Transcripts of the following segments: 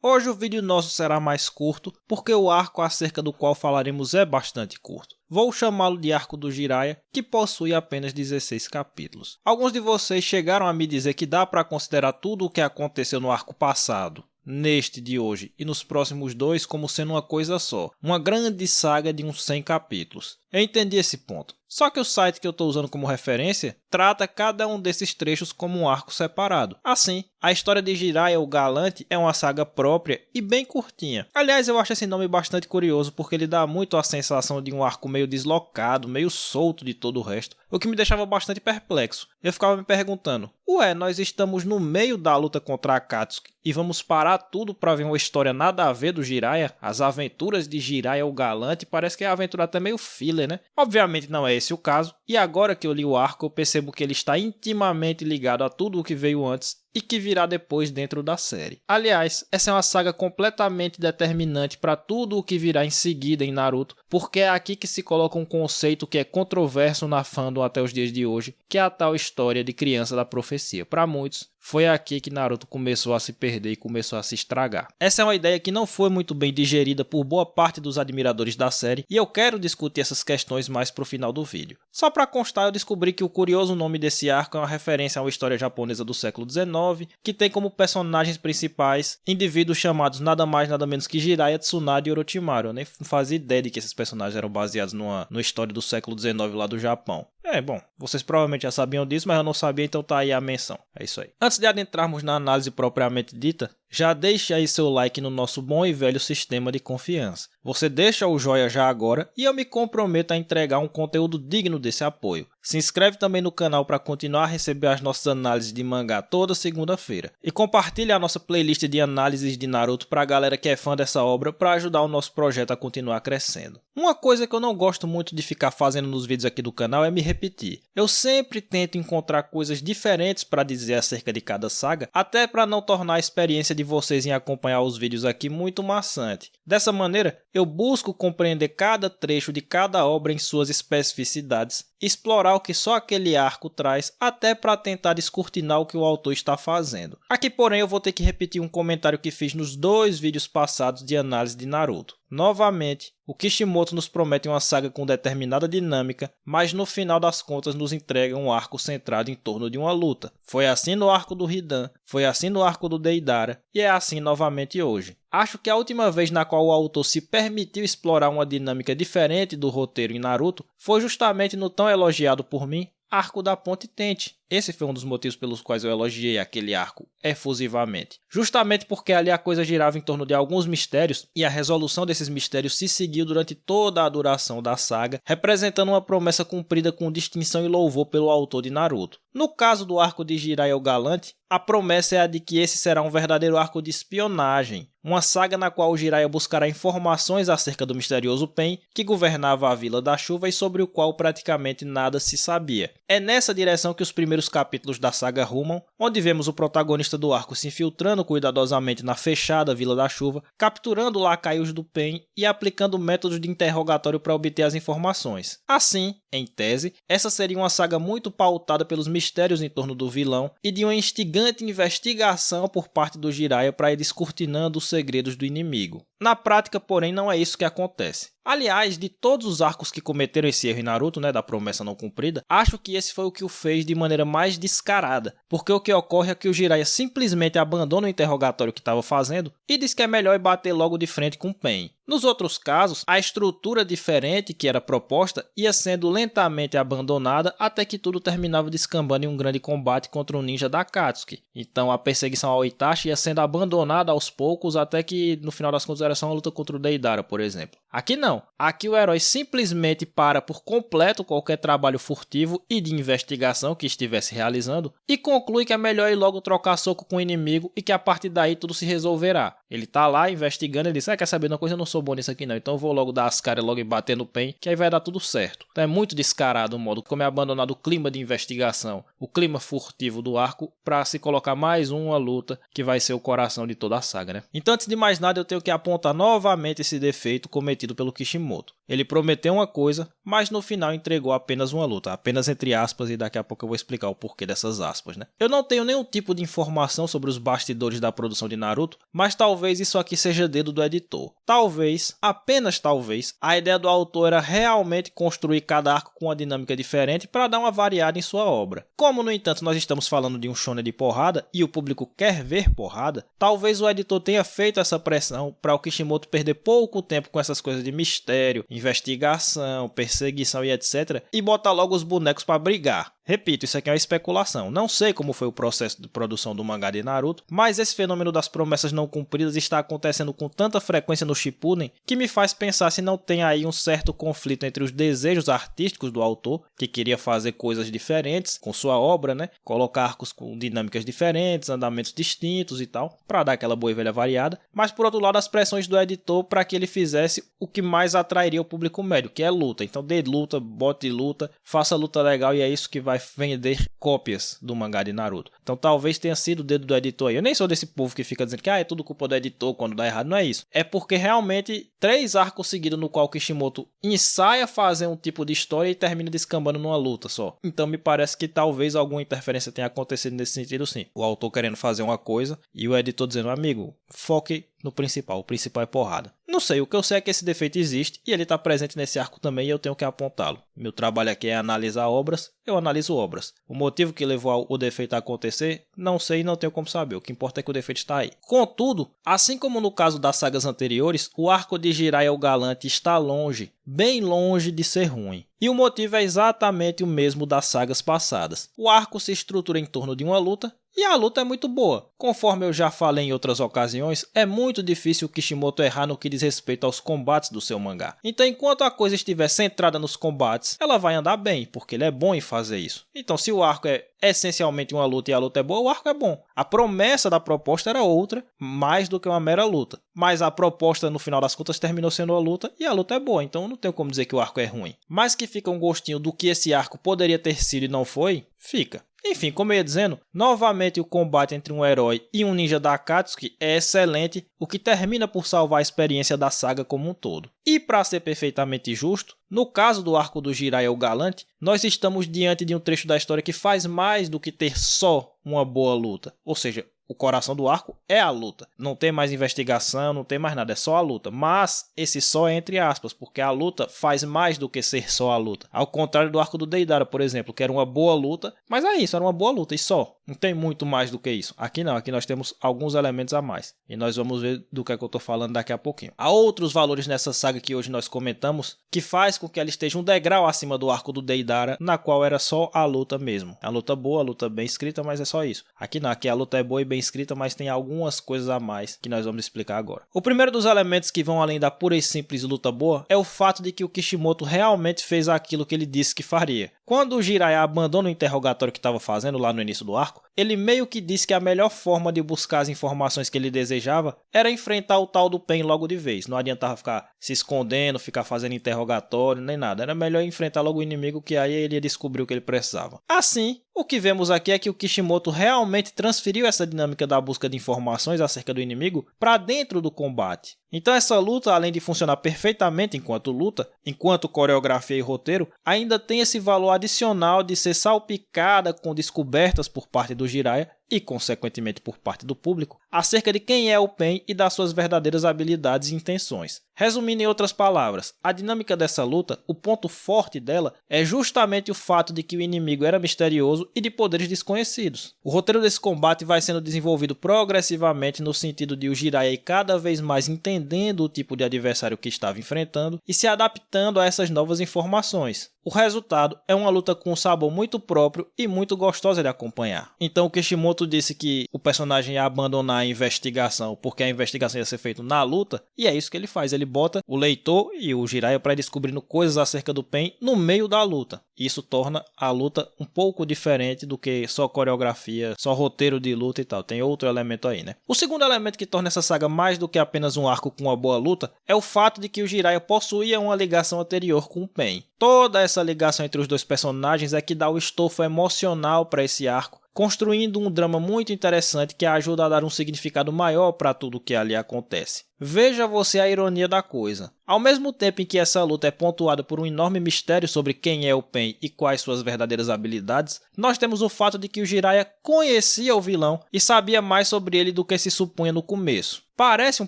Hoje o vídeo nosso será mais curto, porque o arco acerca do qual falaremos é bastante curto. Vou chamá-lo de Arco do Jiraiya, que possui apenas 16 capítulos. Alguns de vocês chegaram a me dizer que dá para considerar tudo o que aconteceu no arco passado, neste de hoje e nos próximos dois como sendo uma coisa só, uma grande saga de uns 100 capítulos. Eu entendi esse ponto. Só que o site que eu estou usando como referência trata cada um desses trechos como um arco separado. Assim, a história de Jiraiya o Galante é uma saga própria e bem curtinha. Aliás, eu acho esse nome bastante curioso porque ele dá muito a sensação de um arco meio deslocado, meio solto de todo o resto, o que me deixava bastante perplexo. Eu ficava me perguntando, ué, nós estamos no meio da luta contra a Akatsuki e vamos parar tudo para ver uma história nada a ver do Jiraiya? As aventuras de Jiraiya o Galante, parece que é a aventura até meio filler, né? Obviamente não é esse o caso, e agora que eu li o arco eu percebo que ele está intimamente ligado a tudo o que veio antes e que virá depois dentro da série. Aliás, essa é uma saga completamente determinante para tudo o que virá em seguida em Naruto, porque é aqui que se coloca um conceito que é controverso na fandom até os dias de hoje, que é a tal história de criança da profecia. Para muitos, foi aqui que Naruto começou a se perder e começou a se estragar. Essa é uma ideia que não foi muito bem digerida por boa parte dos admiradores da série, e eu quero discutir essas questões mais pro final do vídeo. Só para constar, eu descobri que o curioso nome desse arco é uma referência a uma história japonesa do século XIX, que tem como personagens principais indivíduos chamados nada mais nada menos que Jiraiya, Tsunade e Orochimaru. Eu nem fazia ideia de que esses personagens eram baseados numa história do século XIX lá do Japão. Bom, vocês provavelmente já sabiam disso, mas eu não sabia, então tá aí a menção. É isso aí. Antes de adentrarmos na análise propriamente dita, já deixe aí seu like no nosso bom e velho sistema de confiança. Você deixa o joinha já agora e eu me comprometo a entregar um conteúdo digno desse apoio. Se inscreve também no canal para continuar a receber as nossas análises de mangá toda segunda-feira. E compartilhe a nossa playlist de análises de Naruto para a galera que é fã dessa obra para ajudar o nosso projeto a continuar crescendo. Uma coisa que eu não gosto muito de ficar fazendo nos vídeos aqui do canal é me repetir. Eu sempre tento encontrar coisas diferentes para dizer acerca de cada saga, até para não tornar a experiência de vocês em acompanhar os vídeos aqui muito maçante. Dessa maneira, eu busco compreender cada trecho de cada obra em suas especificidades, explorar o que só aquele arco traz, até para tentar descortinar o que o autor está fazendo. Aqui, porém, eu vou ter que repetir um comentário que fiz nos 2 vídeos passados de análise de Naruto. Novamente, o Kishimoto nos promete uma saga com determinada dinâmica, mas no final das contas nos entrega um arco centrado em torno de uma luta. Foi assim no arco do Hidan, foi assim no arco do Deidara, e é assim novamente hoje. Acho que a última vez na qual o autor se permitiu explorar uma dinâmica diferente do roteiro em Naruto foi justamente no tão elogiado por mim Arco da Ponte Tente. Esse foi um dos motivos pelos quais eu elogiei aquele arco efusivamente. Justamente porque ali a coisa girava em torno de alguns mistérios e a resolução desses mistérios se seguiu durante toda a duração da saga, representando uma promessa cumprida com distinção e louvor pelo autor de Naruto. No caso do arco de Jiraiya o Galante, a promessa é a de que esse será um verdadeiro arco de espionagem, uma saga na qual o Jiraiya buscará informações acerca do misterioso Pain que governava a Vila da Chuva e sobre o qual praticamente nada se sabia. É nessa direção que os primeiros capítulos da saga rumam, onde vemos o protagonista do arco se infiltrando cuidadosamente na fechada Vila da Chuva, capturando lacaios do Pain e aplicando métodos de interrogatório para obter as informações. Assim, em tese, essa seria uma saga muito pautada pelos mistérios em torno do vilão e de uma instigante investigação por parte do Jiraiya para ir descortinando os segredos do inimigo. Na prática, porém, não é isso que acontece. Aliás, de todos os arcos que cometeram esse erro em Naruto, da promessa não cumprida, acho que esse foi o que o fez de maneira mais descarada, porque o que ocorre é que o Jiraiya simplesmente abandona o interrogatório que estava fazendo e diz que é melhor ir bater logo de frente com o Pain. Nos outros casos, a estrutura diferente que era proposta ia sendo lentamente abandonada até que tudo terminava descambando em um grande combate contra um ninja da Akatsuki. Então a perseguição ao Itachi ia sendo abandonada aos poucos até que no final das contas era só uma luta contra o Deidara, por exemplo. Aqui não. Aqui o herói simplesmente para por completo qualquer trabalho furtivo e de investigação que estivesse realizando e conclui que é melhor ir logo trocar soco com o inimigo e que a partir daí tudo se resolverá. Ele tá lá investigando e diz, quer saber de uma coisa, eu não sou bom nisso aqui não, então eu vou logo dar as caras logo e bater no Pain, que aí vai dar tudo certo. Então é muito descarado o modo como é abandonado o clima de investigação, o clima furtivo do arco, para se colocar mais uma luta que vai ser o coração de toda a saga, Então antes de mais nada eu tenho que apontar novamente esse defeito cometido pelo Kishimoto. Ele prometeu uma coisa, mas no final entregou apenas uma luta, apenas entre aspas, e daqui a pouco eu vou explicar o porquê dessas aspas, né? Eu não tenho nenhum tipo de informação sobre os bastidores da produção de Naruto, mas talvez isso aqui seja dedo do editor. Talvez, apenas talvez, a ideia do autor era realmente construir cada arco com uma dinâmica diferente para dar uma variada em sua obra. Como, no entanto, nós estamos falando de um shonen de porrada e o público quer ver porrada, talvez o editor tenha feito essa pressão para o Kishimoto perder pouco tempo com essas coisas de mistério, investigação, perseguição e etc. e botar logo os bonecos para brigar. Repito, isso aqui é uma especulação. Não sei como foi o processo de produção do mangá de Naruto, mas esse fenômeno das promessas não cumpridas está acontecendo com tanta frequência no Shippuden que me faz pensar se não tem aí um certo conflito entre os desejos artísticos do autor, que queria fazer coisas diferentes com sua obra, né? Colocar arcos com dinâmicas diferentes, andamentos distintos e tal, para dar aquela boa e velha variada, mas por outro lado as pressões do editor para que ele fizesse o que mais atrairia o público médio, que é luta. Então dê luta, bote luta, faça luta legal e é isso que vai vender cópias do mangá de Naruto. Então talvez tenha sido o dedo do editor aí. Eu nem sou desse povo que fica dizendo que é tudo culpa do editor quando dá errado. Não é isso. É porque realmente 3 arcos seguidos no qual Kishimoto ensaia fazer um tipo de história e termina descambando numa luta só. Então me parece que talvez alguma interferência tenha acontecido nesse sentido sim. O autor querendo fazer uma coisa e o editor dizendo, amigo, foque no principal. O principal é porrada. Não sei, o que eu sei é que esse defeito existe e ele está presente nesse arco também e eu tenho que apontá-lo. Meu trabalho aqui é analisar obras, eu analiso obras. O motivo que levou o defeito a acontecer, não sei e não tenho como saber. O que importa é que o defeito está aí. Contudo, assim como no caso das sagas anteriores, o arco de Jiraiya o Galante está longe, bem longe de ser ruim. E o motivo é exatamente o mesmo das sagas passadas. O arco se estrutura em torno de uma luta, e a luta é muito boa. Conforme eu já falei em outras ocasiões, é muito difícil o Kishimoto errar no que diz respeito aos combates do seu mangá. Então, enquanto a coisa estiver centrada nos combates, ela vai andar bem, porque ele é bom em fazer isso. Então, se o arco é essencialmente uma luta e a luta é boa, o arco é bom. A promessa da proposta era outra, mais do que uma mera luta. Mas a proposta, no final das contas, terminou sendo a luta e a luta é boa. Então, não tenho como dizer que o arco é ruim. Mas que fica um gostinho do que esse arco poderia ter sido e não foi, fica. Enfim, como eu ia dizendo, novamente o combate entre um herói e um ninja da Akatsuki é excelente, o que termina por salvar a experiência da saga como um todo. E para ser perfeitamente justo, no caso do arco do Jiraiya o Galante, nós estamos diante de um trecho da história que faz mais do que ter só uma boa luta. Ou seja, o coração do arco é a luta. Não tem mais investigação, não tem mais nada, é só a luta. Mas esse só é entre aspas, porque a luta faz mais do que ser só a luta. Ao contrário do arco do Deidara, por exemplo, que era uma boa luta, mas é isso, era uma boa luta e só. Não tem muito mais do que isso. Aqui não, aqui nós temos alguns elementos a mais. E nós vamos ver do que é que eu estou falando daqui a pouquinho. Há outros valores nessa saga que hoje nós comentamos, que faz com que ela esteja um degrau acima do arco do Deidara, na qual era só a luta mesmo. É a luta boa, a luta bem escrita, mas é só isso. Aqui não, aqui a luta é boa e bem escrita, mas tem algumas coisas a mais que nós vamos explicar agora. O primeiro dos elementos que vão além da pura e simples luta boa é o fato de que o Kishimoto realmente fez aquilo que ele disse que faria. Quando o Jiraiya abandona o interrogatório que estava fazendo lá no início do arco, ele meio que disse que a melhor forma de buscar as informações que ele desejava era enfrentar o tal do Pain logo de vez. Não adiantava ficar se escondendo, ficar fazendo interrogatório, nem nada. Era melhor enfrentar logo o inimigo, que aí ele ia descobrir o que ele precisava. Assim, o que vemos aqui é que o Kishimoto realmente transferiu essa dinâmica da busca de informações acerca do inimigo para dentro do combate. Então essa luta, além de funcionar perfeitamente enquanto luta, enquanto coreografia e roteiro, ainda tem esse valor adicional de ser salpicada com descobertas por parte do Jiraiya e, consequentemente, por parte do público, acerca de quem é o Pain e das suas verdadeiras habilidades e intenções. Resumindo em outras palavras, a dinâmica dessa luta, o ponto forte dela, é justamente o fato de que o inimigo era misterioso e de poderes desconhecidos. O roteiro desse combate vai sendo desenvolvido progressivamente no sentido de o Jiraiya ir cada vez mais entendendo o tipo de adversário que estava enfrentando e se adaptando a essas novas informações. O resultado é uma luta com um sabor muito próprio e muito gostosa de acompanhar. Então o Kishimoto disse que o personagem ia abandonar a investigação porque a investigação ia ser feita na luta, e é isso que ele faz. Ele bota o leitor e o Jiraiya para ir descobrindo coisas acerca do Pain no meio da luta. Isso torna a luta um pouco diferente do que só coreografia, só roteiro de luta e tal. Tem outro elemento aí, né? O segundo elemento que torna essa saga mais do que apenas um arco com uma boa luta é o fato de que o Jiraiya possuía uma ligação anterior com o Pain. Toda essa ligação entre os dois personagens é que dá o estofo emocional para esse arco construindo um drama muito interessante que ajuda a dar um significado maior para tudo o que ali acontece. Veja você a ironia da coisa. Ao mesmo tempo em que essa luta é pontuada por um enorme mistério sobre quem é o Pain e quais suas verdadeiras habilidades, nós temos o fato de que o Jiraiya conhecia o vilão e sabia mais sobre ele do que se supunha no começo. Parece um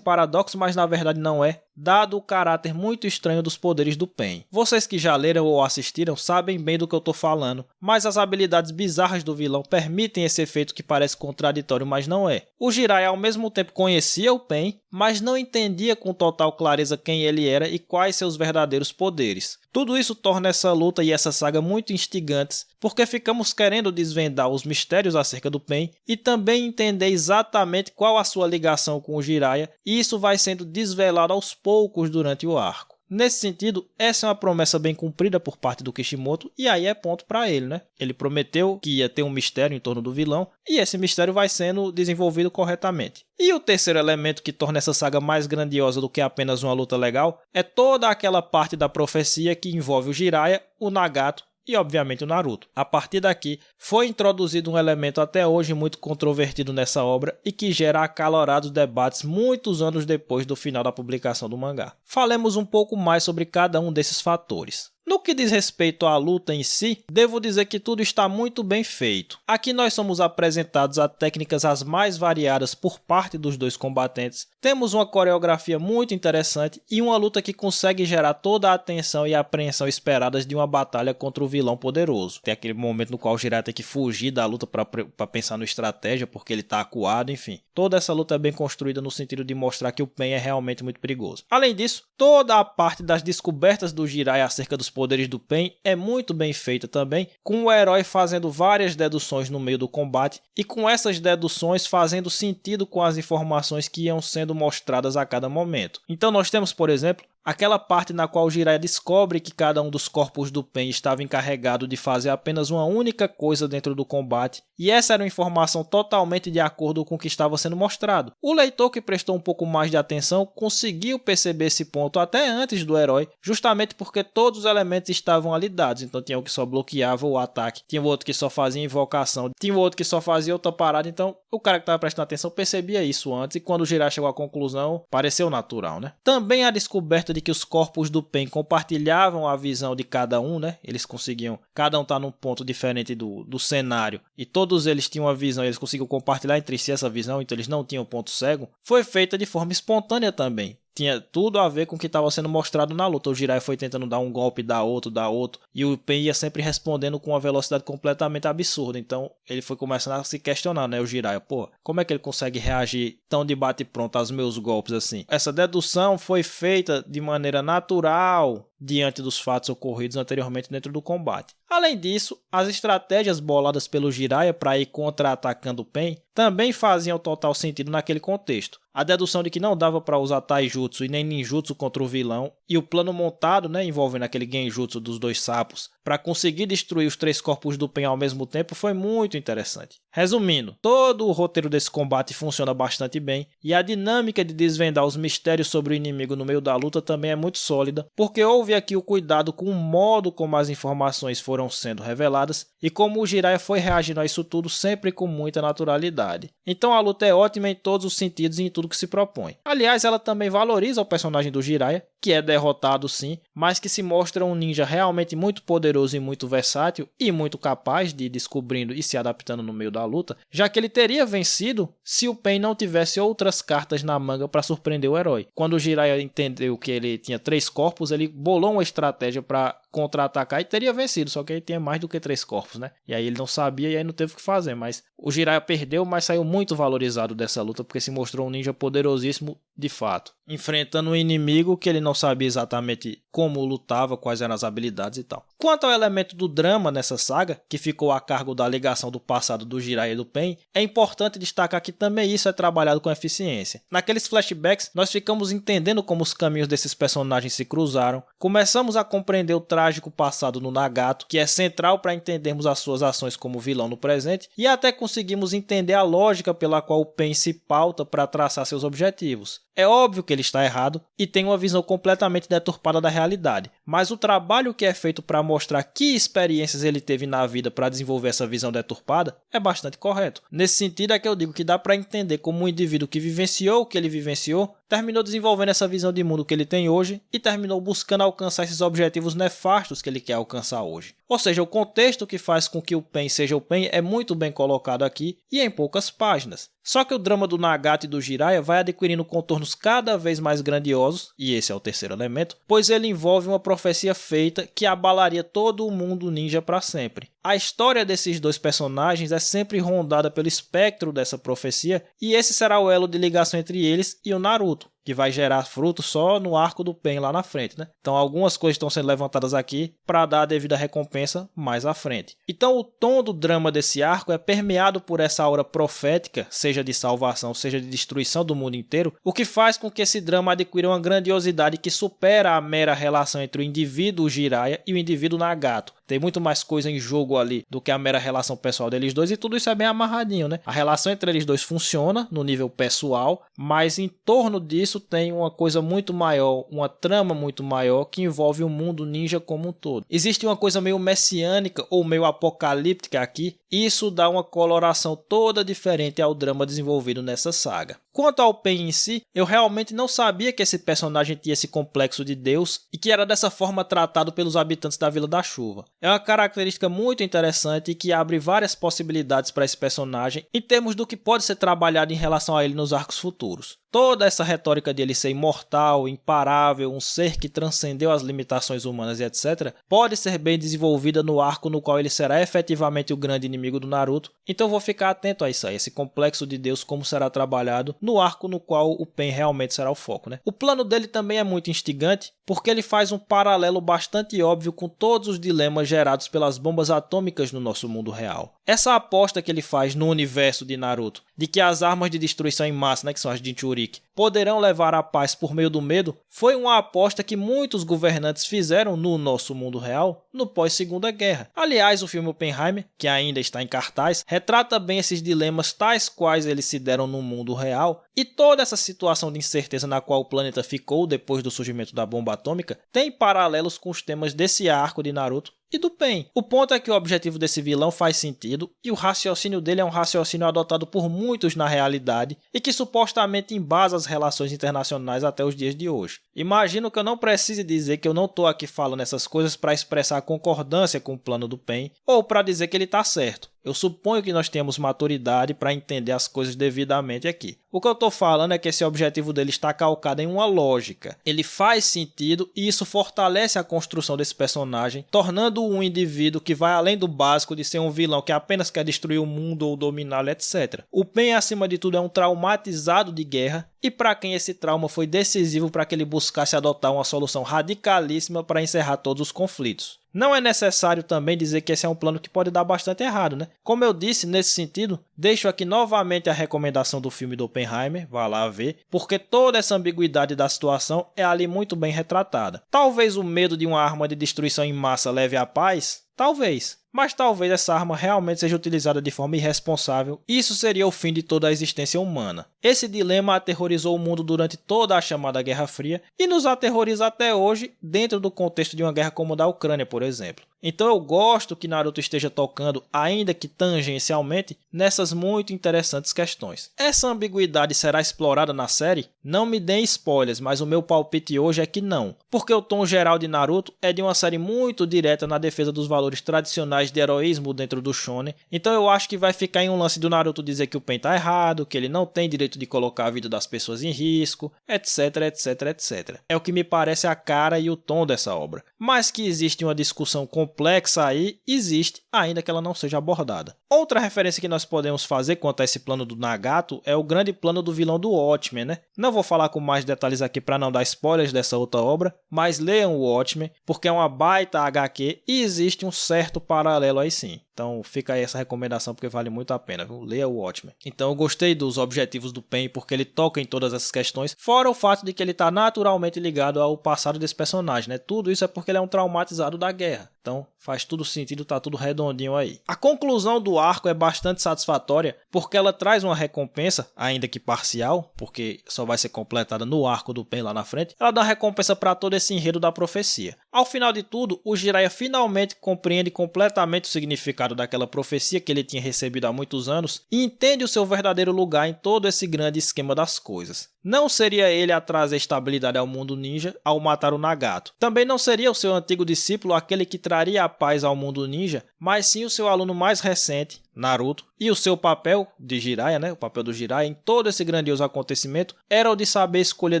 paradoxo, mas na verdade não é, dado o caráter muito estranho dos poderes do Pain. Vocês que já leram ou assistiram sabem bem do que eu estou falando, mas as habilidades bizarras do vilão permitem esse efeito que parece contraditório, mas não é. O Jiraiya ao mesmo tempo conhecia o Pain, mas não entendia com total clareza quem ele era e quais seus verdadeiros poderes. Tudo isso torna essa luta e essa saga muito instigantes, porque ficamos querendo desvendar os mistérios acerca do Pain e também entender exatamente qual a sua ligação com o Jiraiya, e isso vai sendo desvelado aos poucos durante o arco. Nesse sentido, essa é uma promessa bem cumprida por parte do Kishimoto, e aí é ponto para ele, né? Ele prometeu que ia ter um mistério em torno do vilão, e esse mistério vai sendo desenvolvido corretamente. E o terceiro elemento que torna essa saga mais grandiosa do que apenas uma luta legal é toda aquela parte da profecia que envolve o Jiraiya, o Nagato e obviamente o Naruto. A partir daqui, foi introduzido um elemento até hoje muito controvertido nessa obra e que gera acalorados debates muitos anos depois do final da publicação do mangá. Falemos um pouco mais sobre cada um desses fatores. No que diz respeito à luta em si, devo dizer que tudo está muito bem feito. Aqui nós somos apresentados a técnicas as mais variadas por parte dos dois combatentes. Temos uma coreografia muito interessante e uma luta que consegue gerar toda a atenção e a apreensão esperadas de uma batalha contra o vilão poderoso. Tem aquele momento no qual o Jiraiya tem que fugir da luta para pensar na estratégia porque ele está acuado, enfim. Toda essa luta é bem construída no sentido de mostrar que o Pain é realmente muito perigoso. Além disso, toda a parte das descobertas do Jiraiya acerca dos poderes do Pain é muito bem feita também, com o herói fazendo várias deduções no meio do combate e com essas deduções fazendo sentido com as informações que iam sendo mostradas a cada momento. Então nós temos, por exemplo, aquela parte na qual o Jiraiya descobre que cada um dos corpos do Pain estava encarregado de fazer apenas uma única coisa dentro do combate, e essa era uma informação totalmente de acordo com o que estava sendo mostrado. O leitor que prestou um pouco mais de atenção conseguiu perceber esse ponto até antes do herói, justamente porque todos os elementos estavam ali dados. Então tinha um que só bloqueava o ataque, tinha o outro que só fazia invocação, tinha o outro que só fazia outra parada. Então o cara que estava prestando atenção percebia isso antes, e quando o Jiraiya chegou à conclusão, pareceu natural, né? Também a descoberta de que os corpos do Pain compartilhavam a visão de cada um, né? Eles conseguiam, cada um estar num ponto diferente do cenário, e todos eles tinham uma visão, eles conseguiam compartilhar entre si essa visão, então eles não tinham ponto cego. Foi feita de forma espontânea também. Tinha tudo a ver com o que estava sendo mostrado na luta. O Jiraiya foi tentando dar um golpe, dar outro, e o Pain ia sempre respondendo com uma velocidade completamente absurda. Então ele foi começando a se questionar, né? O Jiraiya, pô, como é que ele consegue reagir tão de bate pronto aos meus golpes assim? Essa dedução foi feita de maneira natural diante dos fatos ocorridos anteriormente dentro do combate. Além disso, as estratégias boladas pelo Jiraiya para ir contra-atacando o Pain também faziam total sentido naquele contexto. A dedução de que não dava para usar taijutsu e nem ninjutsu contra o vilão, e o plano montado, né, envolvendo aquele genjutsu dos dois sapos, para conseguir destruir os 3 corpos do Pain ao mesmo tempo, foi muito interessante. Resumindo, todo o roteiro desse combate funciona bastante bem, e a dinâmica de desvendar os mistérios sobre o inimigo no meio da luta também é muito sólida, porque houve aqui o cuidado com o modo como as informações foram sendo reveladas, e como o Jiraiya foi reagindo a isso tudo sempre com muita naturalidade. Então a luta é ótima em todos os sentidos e em tudo que se propõe. Aliás, ela também valoriza o personagem do Jiraiya, que é derrotado sim, mas que se mostra um ninja realmente muito poderoso e muito versátil, e muito capaz de ir descobrindo e se adaptando no meio da luta, já que ele teria vencido se o Pain não tivesse outras cartas na manga para surpreender o herói. Quando o Jiraiya entendeu que ele tinha 3 corpos, ele bolou uma estratégia para contra-atacar e teria vencido, só que ele tinha mais do que 3 corpos, né? E aí ele não sabia e aí não teve o que fazer, mas o Jiraiya perdeu, mas saiu muito valorizado dessa luta porque se mostrou um ninja poderosíssimo de fato, enfrentando um inimigo que ele não sabia exatamente como lutava, quais eram as habilidades e tal. Quanto ao elemento do drama nessa saga, que ficou a cargo da ligação do passado do Jiraiya e do Pain, é importante destacar que também isso é trabalhado com eficiência. Naqueles flashbacks, nós ficamos entendendo como os caminhos desses personagens se cruzaram, começamos a compreender o trágico passado no Nagato, que é central para entendermos as suas ações como vilão no presente, e até conseguimos entender a lógica pela qual o Pain se pauta para traçar seus objetivos. É óbvio que ele está errado e tem uma visão completamente deturpada da realidade. Mas o trabalho que é feito para mostrar que experiências ele teve na vida para desenvolver essa visão deturpada é bastante correto. Nesse sentido é que eu digo que dá para entender como um indivíduo que vivenciou o que ele vivenciou terminou desenvolvendo essa visão de mundo que ele tem hoje e terminou buscando alcançar esses objetivos nefastos que ele quer alcançar hoje. Ou seja, o contexto que faz com que o Pain seja o Pain é muito bem colocado aqui e em poucas páginas. Só que o drama do Nagato e do Jiraiya vai adquirindo contornos cada vez mais grandiosos, e esse é o terceiro elemento, pois ele envolve uma profecia feita que abalaria todo o mundo ninja para sempre. A história desses dois personagens é sempre rondada pelo espectro dessa profecia, e esse será o elo de ligação entre eles e o Naruto, que vai gerar frutos só no arco do Pain lá na frente, né? Então algumas coisas estão sendo levantadas aqui para dar a devida recompensa mais à frente. Então o tom do drama desse arco é permeado por essa aura profética, seja de salvação, seja de destruição do mundo inteiro, o que faz com que esse drama adquira uma grandiosidade que supera a mera relação entre o indivíduo Jiraiya e o indivíduo Nagato. Tem muito mais coisa em jogo ali do que a mera relação pessoal deles dois, e tudo isso é bem amarradinho, né? A relação entre eles dois funciona no nível pessoal, mas em torno disso tem uma coisa muito maior, uma trama muito maior que envolve o mundo ninja como um todo. Existe uma coisa meio messiânica ou meio apocalíptica aqui, e isso dá uma coloração toda diferente ao drama desenvolvido nessa saga. Quanto ao Pain em si, eu realmente não sabia que esse personagem tinha esse complexo de Deus e que era dessa forma tratado pelos habitantes da Vila da Chuva. É uma característica muito interessante e que abre várias possibilidades para esse personagem em termos do que pode ser trabalhado em relação a ele nos arcos futuros. Toda essa retórica de ele ser imortal, imparável, um ser que transcendeu as limitações humanas e etc., pode ser bem desenvolvida no arco no qual ele será efetivamente o grande inimigo do Naruto. Então vou ficar atento a isso aí, esse complexo de Deus, como será trabalhado no arco no qual o Pain realmente será o foco, né? O plano dele também é muito instigante, porque ele faz um paralelo bastante óbvio com todos os dilemas gerados pelas bombas atômicas no nosso mundo real. Essa aposta que ele faz no universo de Naruto, de que as armas de destruição em massa, né, que são as Jinchuriki, poderão levar à paz por meio do medo, foi uma aposta que muitos governantes fizeram no nosso mundo real no pós-Segunda Guerra. Aliás, o filme Oppenheimer, que ainda está em cartaz, retrata bem esses dilemas tais quais eles se deram no mundo real, e toda essa situação de incerteza na qual o planeta ficou depois do surgimento da bomba atômica tem paralelos com os temas desse arco de Naruto e do Pain. O ponto é que o objetivo desse vilão faz sentido e o raciocínio dele é um raciocínio adotado por muitos na realidade e que supostamente embasa as relações internacionais até os dias de hoje. Imagino que eu não precise dizer que eu não estou aqui falando essas coisas para expressar concordância com o plano do Pain ou para dizer que ele está certo. Eu suponho que nós temos maturidade para entender as coisas devidamente aqui. O que eu estou falando é que esse objetivo dele está calcado em uma lógica. Ele faz sentido e isso fortalece a construção desse personagem, tornando-o um indivíduo que vai além do básico de ser um vilão que apenas quer destruir o mundo ou dominá-lo, etc. O Pain, acima de tudo, é um traumatizado de guerra e para quem esse trauma foi decisivo para que ele buscasse adotar uma solução radicalíssima para encerrar todos os conflitos. Não é necessário também dizer que esse é um plano que pode dar bastante errado, né? Como eu disse, nesse sentido, deixo aqui novamente a recomendação do filme do Oppenheimer, vá lá ver, porque toda essa ambiguidade da situação é ali muito bem retratada. Talvez o medo de uma arma de destruição em massa leve à paz? Talvez. Mas talvez essa arma realmente seja utilizada de forma irresponsável e isso seria o fim de toda a existência humana. Esse dilema aterrorizou o mundo durante toda a chamada Guerra Fria e nos aterroriza até hoje dentro do contexto de uma guerra como a da Ucrânia, por exemplo. Então eu gosto que Naruto esteja tocando, ainda que tangencialmente, nessas muito interessantes questões. Essa ambiguidade será explorada na série? Não me deem spoilers, mas o meu palpite hoje é que não, porque o tom geral de Naruto é de uma série muito direta na defesa dos valores tradicionais de heroísmo dentro do shonen, então eu acho que vai ficar em um lance do Naruto dizer que o Pain tá errado, que ele não tem direito de colocar a vida das pessoas em risco, etc, etc, etc. É o que me parece a cara e o tom dessa obra. Mas que existe uma discussão complexa aí, existe, ainda que ela não seja abordada. Outra referência que nós podemos fazer quanto a esse plano do Nagato é o grande plano do vilão do Watchmen, né? Não vou falar com mais detalhes aqui para não dar spoilers dessa outra obra, mas leiam o Watchmen, porque é uma baita HQ e existe um certo paralelo aí sim. Então fica aí essa recomendação porque vale muito a pena, viu? Leia o Watchmen. Então eu gostei dos objetivos do Pain porque ele toca em todas essas questões, fora o fato de que ele está naturalmente ligado ao passado desse personagem, né? Tudo isso é porque ele é um traumatizado da guerra. Então faz tudo sentido, tá tudo redondinho aí. A conclusão do arco é bastante satisfatória porque ela traz uma recompensa, ainda que parcial, porque só vai ser completada no arco do Pain lá na frente. Ela dá uma recompensa para todo esse enredo da profecia. Ao final de tudo, o Jiraiya finalmente compreende completamente o significado daquela profecia que ele tinha recebido há muitos anos e entende o seu verdadeiro lugar em todo esse grande esquema das coisas. Não seria ele a trazer estabilidade ao mundo ninja ao matar o Nagato. Também não seria o seu antigo discípulo aquele que traria a paz ao mundo ninja, mas sim o seu aluno mais recente, Naruto. E o seu papel de Jiraiya, o papel do Jiraiya em todo esse grandioso acontecimento era o de saber escolher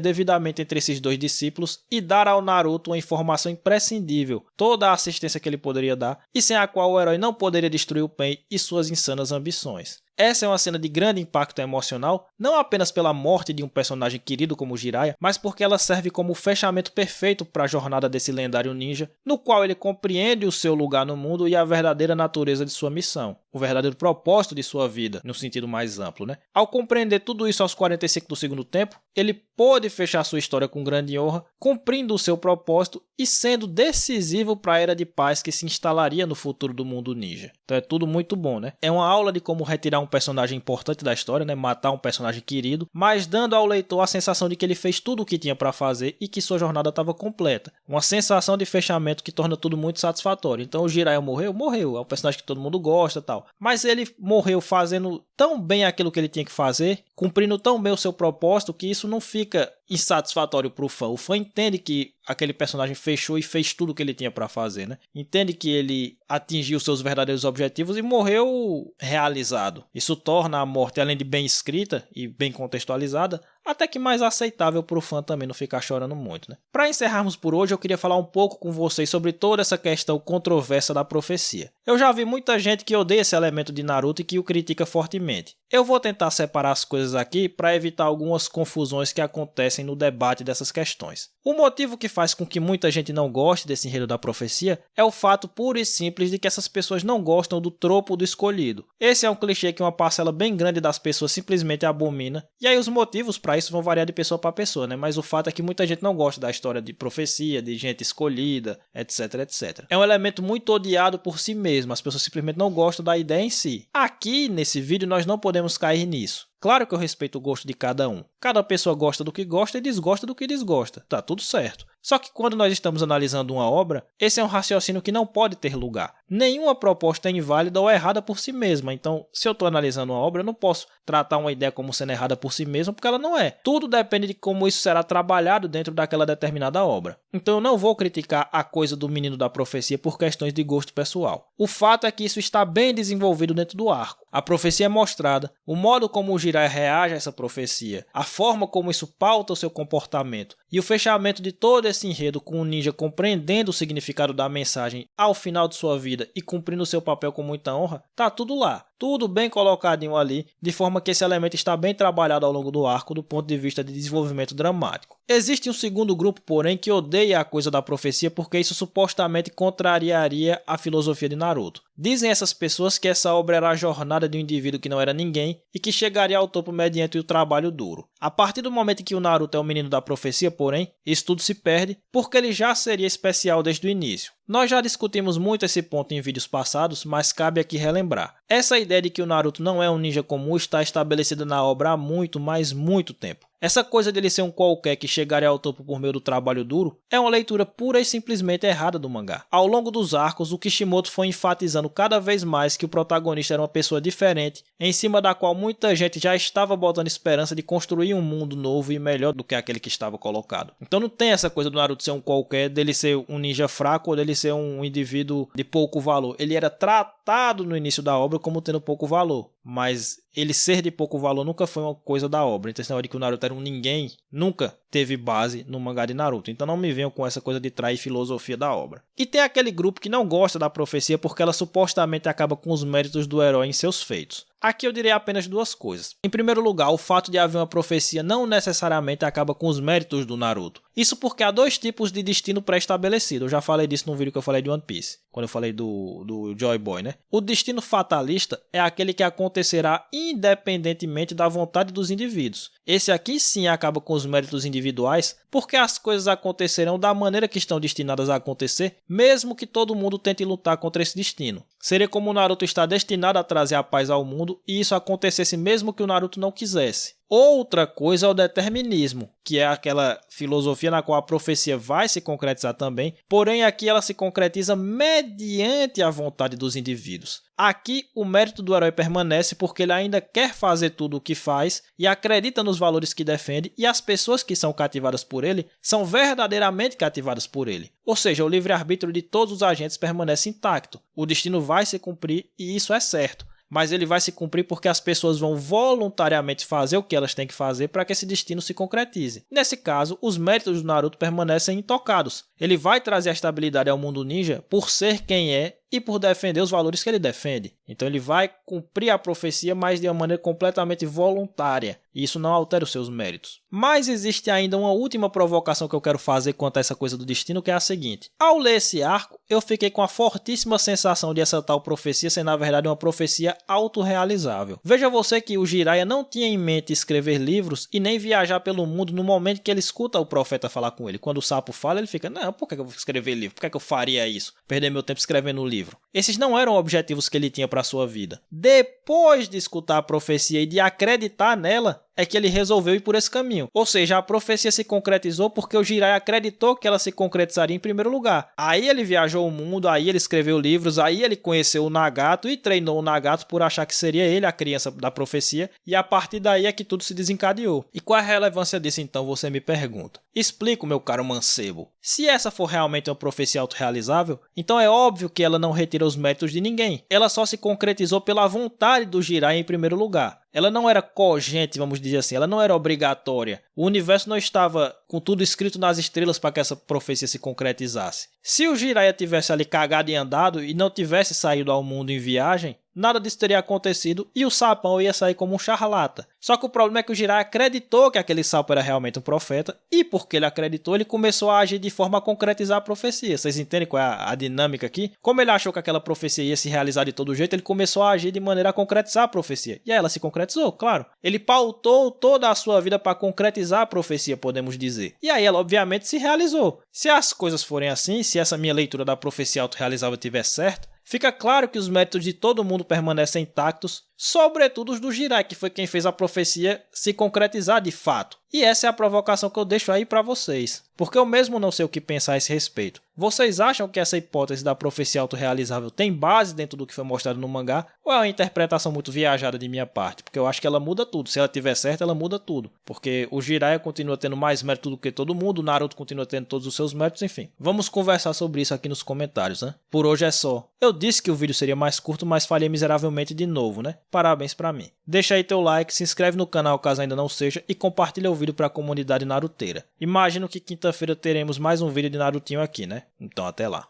devidamente entre esses dois discípulos e dar ao Naruto uma informação imprescindível, toda a assistência que ele poderia dar e sem a qual o herói não poderia destruir o Pain e suas insanas ambições. Essa é uma cena de grande impacto emocional, não apenas pela morte de um personagem querido como Jiraiya, mas porque ela serve como o fechamento perfeito para a jornada desse lendário ninja, no qual ele compreende o seu lugar no mundo e a verdadeira natureza de sua missão, o verdadeiro propósito de sua vida, no sentido mais amplo. Ao compreender tudo isso aos 45 do segundo tempo, ele pôde fechar sua história com grande honra, cumprindo o seu propósito e sendo decisivo para a era de paz que se instalaria no futuro do mundo ninja. Então é tudo muito bom, É uma aula de como retirar um personagem importante da história, matar um personagem querido, mas dando ao leitor a sensação de que ele fez tudo o que tinha para fazer e que sua jornada estava completa. Uma sensação de fechamento que torna tudo muito satisfatório. Então o Jiraiya morreu, é um personagem que todo mundo gosta e tal. Mas ele morreu fazendo tão bem aquilo que ele tinha que fazer, cumprindo tão bem o seu propósito, que isso não fica insatisfatório para o fã. O fã entende que aquele personagem fechou e fez tudo o que ele tinha para fazer, Entende que ele atingiu seus verdadeiros objetivos e morreu realizado. Isso torna a morte, além de bem escrita e bem contextualizada, até que mais aceitável para o fã também não ficar chorando muito. Para encerrarmos por hoje, eu queria falar um pouco com vocês sobre toda essa questão controversa da profecia. Eu já vi muita gente que odeia esse elemento de Naruto e que o critica fortemente. Eu vou tentar separar as coisas aqui para evitar algumas confusões que acontecem no debate dessas questões. O motivo que faz com que muita gente não goste desse enredo da profecia é o fato puro e simples de que essas pessoas não gostam do tropo do escolhido. Esse é um clichê que uma parcela bem grande das pessoas simplesmente abomina, e aí os motivos para isso vão variar de pessoa para pessoa, Mas o fato é que muita gente não gosta da história de profecia, de gente escolhida, etc, etc. É um elemento muito odiado por si mesmo, as pessoas simplesmente não gostam da ideia em si. Aqui, nesse vídeo, nós não podemos cair nisso. Claro que eu respeito o gosto de cada um. Cada pessoa gosta do que gosta e desgosta do que desgosta. Tá tudo certo. Só que quando nós estamos analisando uma obra, esse é um raciocínio que não pode ter lugar. Nenhuma proposta é inválida ou errada por si mesma. Então, se eu estou analisando uma obra, eu não posso tratar uma ideia como sendo errada por si mesma, porque ela não é. Tudo depende de como isso será trabalhado dentro daquela determinada obra. Então, eu não vou criticar a coisa do menino da profecia por questões de gosto pessoal. O fato é que isso está bem desenvolvido dentro do arco. A profecia é mostrada, o modo como o Jiraiya reage a essa profecia, a forma como isso pauta o seu comportamento e o fechamento de todo esse enredo com o ninja compreendendo o significado da mensagem ao final de sua vida e cumprindo seu papel com muita honra, tá tudo lá. Tudo bem colocadinho ali, de forma que esse elemento está bem trabalhado ao longo do arco do ponto de vista de desenvolvimento dramático. Existe um segundo grupo, porém, que odeia a coisa da profecia porque isso supostamente contrariaria a filosofia de Naruto. Dizem essas pessoas que essa obra era a jornada de um indivíduo que não era ninguém e que chegaria ao topo mediante o trabalho duro. A partir do momento em que o Naruto é o menino da profecia, porém, isso tudo se perde porque ele já seria especial desde o início. Nós já discutimos muito esse ponto em vídeos passados, mas cabe aqui relembrar. Essa ideia de que o Naruto não é um ninja comum está estabelecida na obra há muito, mas muito tempo. Essa coisa dele ser um qualquer que chegaria ao topo por meio do trabalho duro é uma leitura pura e simplesmente errada do mangá. Ao longo dos arcos, o Kishimoto foi enfatizando cada vez mais que o protagonista era uma pessoa diferente, em cima da qual muita gente já estava botando esperança de construir um mundo novo e melhor do que aquele que estava colocado. Então não tem essa coisa do Naruto ser um qualquer, dele ser um ninja fraco ou dele ser um indivíduo de pouco valor. Ele era tratado no início da obra como tendo pouco valor, mas ele ser de pouco valor nunca foi uma coisa da obra. Então esse negócio de que o Naruto era um ninguém nunca teve base no mangá de Naruto. Então não me venham com essa coisa de trair filosofia da obra. E tem aquele grupo que não gosta da profecia porque ela supostamente acaba com os méritos do herói em seus feitos. Aqui eu direi apenas duas coisas. Em primeiro lugar, o fato de haver uma profecia não necessariamente acaba com os méritos do Naruto. Isso porque há dois tipos de destino pré-estabelecido. Eu já falei disso no vídeo que eu falei de One Piece, quando eu falei do Joy Boy, né? O destino fatalista é aquele que acontecerá independentemente da vontade dos indivíduos. Esse aqui sim acaba com os méritos individuais, porque as coisas acontecerão da maneira que estão destinadas a acontecer, mesmo que todo mundo tente lutar contra esse destino. Seria como o Naruto está destinado a trazer a paz ao mundo e isso acontecesse mesmo que o Naruto não quisesse. Outra coisa é o determinismo, que é aquela filosofia na qual a profecia vai se concretizar também, porém aqui ela se concretiza mediante a vontade dos indivíduos. Aqui o mérito do herói permanece porque ele ainda quer fazer tudo o que faz e acredita nos valores que defende, e as pessoas que são cativadas por ele são verdadeiramente cativadas por ele. Ou seja, o livre-arbítrio de todos os agentes permanece intacto. O destino vai se cumprir e isso é certo. Mas ele vai se cumprir porque as pessoas vão voluntariamente fazer o que elas têm que fazer para que esse destino se concretize. Nesse caso, os méritos do Naruto permanecem intocados. Ele vai trazer a estabilidade ao mundo ninja por ser quem é e por defender os valores que ele defende. Então ele vai cumprir a profecia, mas de uma maneira completamente voluntária. E isso não altera os seus méritos. Mas existe ainda uma última provocação que eu quero fazer quanto a essa coisa do destino, que é a seguinte. Ao ler esse arco, eu fiquei com a fortíssima sensação de essa tal profecia ser na verdade uma profecia autorrealizável. Veja você que o Jiraiya não tinha em mente escrever livros e nem viajar pelo mundo no momento que ele escuta o profeta falar com ele. Quando o sapo fala, ele fica, não, por que eu vou escrever livro? Por que eu faria isso? Perder meu tempo escrevendo um livro. Esses não eram objetivos que ele tinha para a sua vida. Depois de escutar a profecia e de acreditar nela, é que ele resolveu ir por esse caminho. Ou seja, a profecia se concretizou porque o Jiraiya acreditou que ela se concretizaria em primeiro lugar. Aí ele viajou o mundo, aí ele escreveu livros, aí ele conheceu o Nagato e treinou o Nagato por achar que seria ele a criança da profecia, e a partir daí é que tudo se desencadeou. E qual é a relevância disso então, você me pergunta? Explico, meu caro mancebo. Se essa for realmente uma profecia autorrealizável, então é óbvio que ela não retira os méritos de ninguém. Ela só se concretizou pela vontade do Jiraiya em primeiro lugar. Ela não era cogente, vamos dizer assim, ela não era obrigatória. O universo não estava com tudo escrito nas estrelas para que essa profecia se concretizasse. Se o Jiraiya tivesse ali cagado e andado e não tivesse saído ao mundo em viagem, nada disso teria acontecido e o sapão ia sair como um charlata. Só que o problema é que o Jiraiya acreditou que aquele sapo era realmente um profeta, e porque ele acreditou, ele começou a agir de forma a concretizar a profecia. Vocês entendem qual é a dinâmica aqui? Como ele achou que aquela profecia ia se realizar de todo jeito, ele começou a agir de maneira a concretizar a profecia. E aí ela se concretizou, claro. Ele pautou toda a sua vida para concretizar a profecia, podemos dizer. E aí ela obviamente se realizou. Se as coisas forem assim, se essa minha leitura da profecia autorrealizável estiver certa, fica claro que os méritos de todo mundo permanecem intactos, sobretudo os do Jiraiya, que foi quem fez a profecia se concretizar de fato. E essa é a provocação que eu deixo aí para vocês, porque eu mesmo não sei o que pensar a esse respeito. Vocês acham que essa hipótese da profecia autorrealizável tem base dentro do que foi mostrado no mangá, ou é uma interpretação muito viajada de minha parte? Porque eu acho que ela muda tudo. Se ela tiver certa, ela muda tudo. Porque o Jiraiya continua tendo mais mérito do que todo mundo, o Naruto continua tendo todos os seus méritos, enfim. Vamos conversar sobre isso aqui nos comentários, né? Por hoje é só. Eu disse que o vídeo seria mais curto, mas falhei miseravelmente de novo, né? Parabéns pra mim. Deixa aí teu like, se inscreve no canal caso ainda não seja e compartilha o vídeo para a comunidade naruteira. Imagino que quinta-feira teremos mais um vídeo de Narutinho aqui, né? Então até lá.